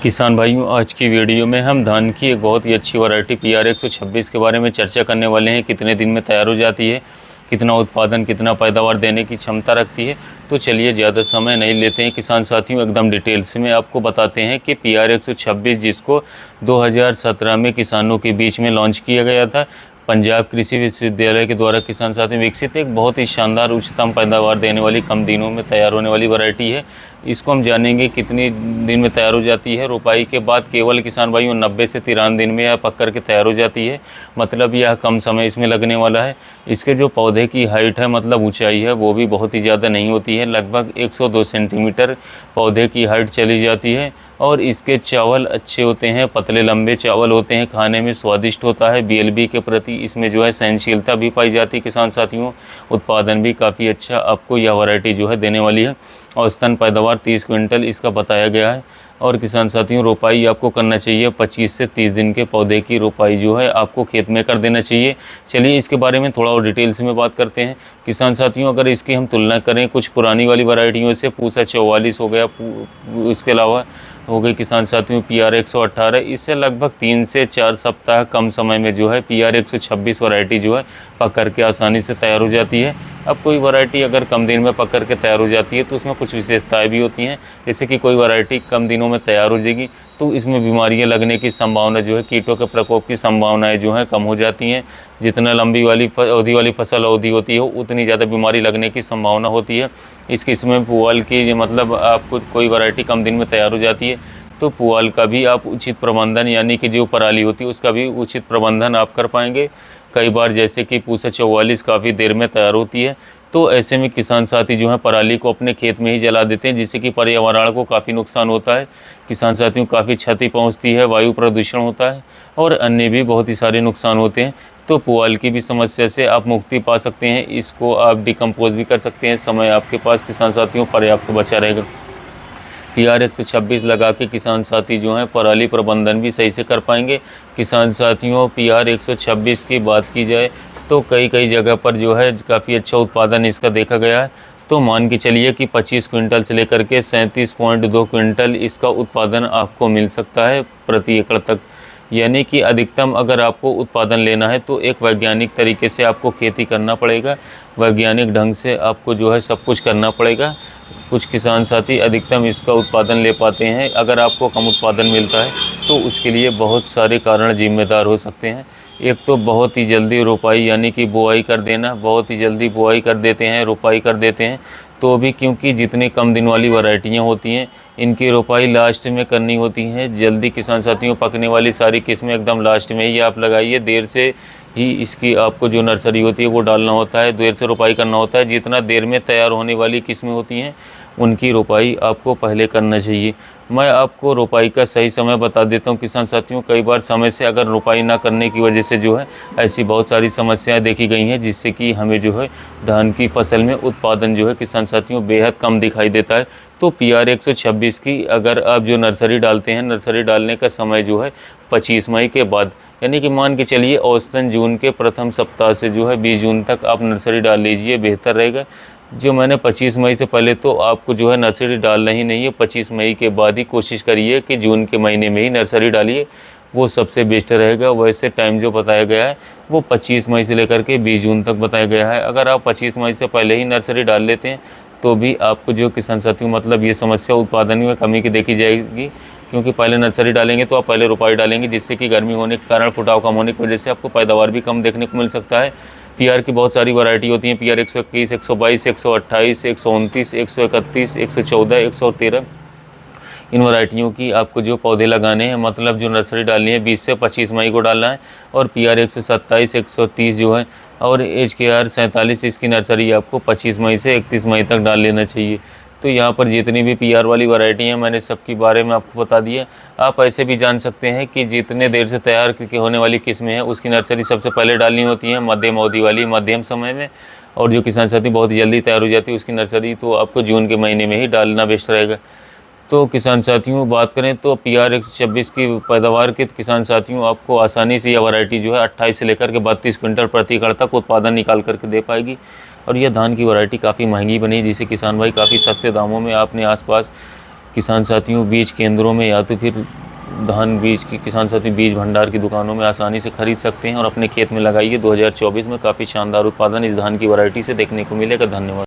किसान भाइयों, आज की वीडियो में हम धान की एक बहुत ही अच्छी वैरायटी PR 126 के बारे में चर्चा करने वाले हैं। कितने दिन में तैयार हो जाती है, कितना उत्पादन, कितना पैदावार देने की क्षमता रखती है। तो चलिए ज़्यादा समय नहीं लेते हैं किसान साथियों, एकदम डिटेल्स में आपको बताते हैं कि PR 126 जिसको 2017 में किसानों के बीच में लॉन्च किया गया था, पंजाब कृषि विश्वविद्यालय के द्वारा किसान साथियों विकसित एक बहुत ही शानदार उच्चतम पैदावार देने वाली, कम दिनों में तैयार होने वाली वैरायटी है। इसको हम जानेंगे कितने दिन में तैयार हो जाती है। रोपाई के बाद केवल किसान भाइयों 90 से 93 दिन में यह पक कर के तैयार हो जाती है, मतलब यह कम समय इसमें लगने वाला है। इसके जो पौधे की हाइट है, मतलब ऊंचाई है, वो भी बहुत ही ज़्यादा नहीं होती है, लगभग 102 सेंटीमीटर पौधे की हाइट चली जाती है। और इसके चावल अच्छे होते हैं, पतले लंबे चावल होते हैं, खाने में स्वादिष्ट होता है। BLB के प्रति इसमें जो है सहनशीलता भी पाई जाती है किसान साथियों। उत्पादन भी काफ़ी अच्छा आपको यह वैरायटी जो है देने वाली है। औसतन पैदावार 30 क्विंटल इसका बताया गया है। और किसान साथियों, रोपाई आपको करना चाहिए 25 से 30 दिन के पौधे की रोपाई जो है आपको खेत में कर देना चाहिए। चलिए इसके बारे में थोड़ा और डिटेल्स में बात करते हैं किसान साथियों। अगर इसकी हम तुलना करें कुछ पुरानी वाली वैरायटियों से, पूसा 44 हो गया, इसके अलावा हो गई किसान साथियों PR 118, इससे लगभग 3 से 4 सप्ताह कम समय में जो है PR 126 वैरायटी जो है पक कर के आसानी से तैयार हो जाती है। अब कोई वैरायटी अगर कम दिन में पक कर के तैयार हो जाती है तो उसमें कुछ विशेषताएं भी होती हैं। जैसे कि कोई वैरायटी कम दिनों में तैयार हो जाएगी तो इसमें बीमारियां लगने की संभावना जो है, कीटों के प्रकोप की संभावनाएं जो है कम हो जाती हैं। जितना लंबी वाली अवधि वाली फसल अवधि होती है उतनी ज़्यादा बीमारी लगने की संभावना होती है। इस किस्म में पुआल की मतलब आपको कोई वैरायटी कम दिन में तैयार हो जाती है तो पुआल का भी आप उचित प्रबंधन, यानी कि जो पराली होती है उसका भी उचित प्रबंधन आप कर पाएंगे। कई बार जैसे कि पूसा 44 काफ़ी देर में तैयार होती है, तो ऐसे में किसान साथी जो हैं पराली को अपने खेत में ही जला देते हैं, जिससे कि पर्यावरण को काफ़ी नुकसान होता है। किसान साथियों काफ़ी क्षति पहुंचती है, वायु प्रदूषण होता है और अन्य भी बहुत ही सारे नुकसान होते हैं। तो पुआल की भी समस्या से आप मुक्ति पा सकते हैं। इसको आप डिकम्पोज भी कर सकते हैं, समय आपके पास किसान साथियों पर्याप्त बचा रहेगा। PR 126 लगा के किसान साथी जो हैं पराली प्रबंधन भी सही से कर पाएंगे। किसान साथियों, PR 126 की बात की जाए तो कई जगह पर जो है काफ़ी अच्छा उत्पादन इसका देखा गया है। तो मान के चलिए कि 25 क्विंटल से लेकर के 37.2 क्विंटल इसका उत्पादन आपको मिल सकता है प्रति एकड़ तक। यानी कि अधिकतम अगर आपको उत्पादन लेना है तो एक वैज्ञानिक तरीके से आपको खेती करना पड़ेगा, वैज्ञानिक ढंग से आपको जो है सब कुछ करना पड़ेगा। कुछ किसान साथी अधिकतम इसका उत्पादन ले पाते हैं, अगर आपको कम उत्पादन मिलता है तो उसके लिए बहुत सारे कारण जिम्मेदार हो सकते हैं। एक तो बहुत ही जल्दी रोपाई यानी कि बुआई कर देना, बहुत ही जल्दी बुआई कर देते हैं, रोपाई कर देते हैं। तो भी क्योंकि जितने कम दिन वाली वैरायटियाँ होती हैं इनकी रोपाई लास्ट में करनी होती हैं। जल्दी किसान साथियों पकने वाली सारी किस्में एकदम लास्ट में ही आप लगाइए। देर से ही इसकी आपको जो नर्सरी होती है वो डालना होता है, देर से रोपाई करना होता है। जितना देर में तैयार होने वाली किस्में होती हैं उनकी रोपाई आपको पहले करना चाहिए। मैं आपको रोपाई का सही समय बता देता हूं किसान साथियों। कई बार समय से अगर रोपाई ना करने की वजह से जो है ऐसी बहुत सारी समस्याएं देखी गई हैं, जिससे कि हमें जो है धान की फसल में उत्पादन जो है किसान साथियों बेहद कम दिखाई देता है। तो PR 126 की अगर आप जो नर्सरी डालते हैं, नर्सरी डालने का समय जो है 25 मई के बाद, यानी कि मान के चलिए औसतन जून के प्रथम सप्ताह से जो है 20 जून तक आप नर्सरी डाल लीजिए, बेहतर रहेगा। जो मैंने 25 मई से पहले तो आपको जो है नर्सरी डालना ही नहीं है। 25 मई के बाद ही कोशिश करिए कि जून के महीने में ही नर्सरी डालिए, वो सबसे बेस्ट रहेगा। वैसे टाइम जो बताया गया है वो 25 मई से लेकर के 20 जून तक बताया गया है। अगर आप 25 मई से पहले ही नर्सरी डाल लेते हैं तो भी आपको जो किसान साथियों मतलब ये समस्या उत्पादन में कमी की देखी जाएगी, क्योंकि पहले नर्सरी डालेंगे तो आप पहले रोपाई डालेंगे, जिससे कि गर्मी होने के कारण फुटाव कम होने की वजह से आपको पैदावार भी कम देखने को मिल सकता है। PR की बहुत सारी वैरायटी होती हैं, PR 121, 122, 128, 129, 131, 114, 113। इन वैरायटियों की आपको जो पौधे लगाने हैं, मतलब जो नर्सरी डालनी है 20 से 25 मई को डालना है। और PR 127, 130 जो है और HKR 47 इसकी नर्सरी आपको 25 मई से 31 मई तक डाल लेना चाहिए। तो यहाँ पर जितनी भी PR वाली वैरायटी हैं मैंने सबके बारे में आपको बता दिया। आप ऐसे भी जान सकते हैं कि जितने देर से तैयार होने वाली किस्में हैं उसकी नर्सरी सबसे पहले डालनी होती है, मध्यम अवधि वाली मध्यम समय में। और जो किसान साथी बहुत जल्दी तैयार हो जाती है उसकी नर्सरी तो आपको जून के महीने में ही डालना बेस्ट रहेगा। तो किसान साथियों बात करें तो PR 126 की पैदावार के किसान साथियों आपको आसानी से यह वैरायटी जो है 28 से लेकर के 32 क्विंटल प्रति एकड़ तक उत्पादन निकाल करके दे पाएगी। और यह धान की वैरायटी काफ़ी महंगी बनी, जिसे किसान भाई काफ़ी सस्ते दामों में आपने आसपास किसान साथियों बीज केंद्रों में या तो फिर धान बीज की किसान साथी बीज भंडार की दुकानों में आसानी से खरीद सकते हैं और अपने खेत में लगाइए। 2024 में काफ़ी शानदार उत्पादन इस धान की वैरायटी से देखने को मिलेगा। धन्यवाद।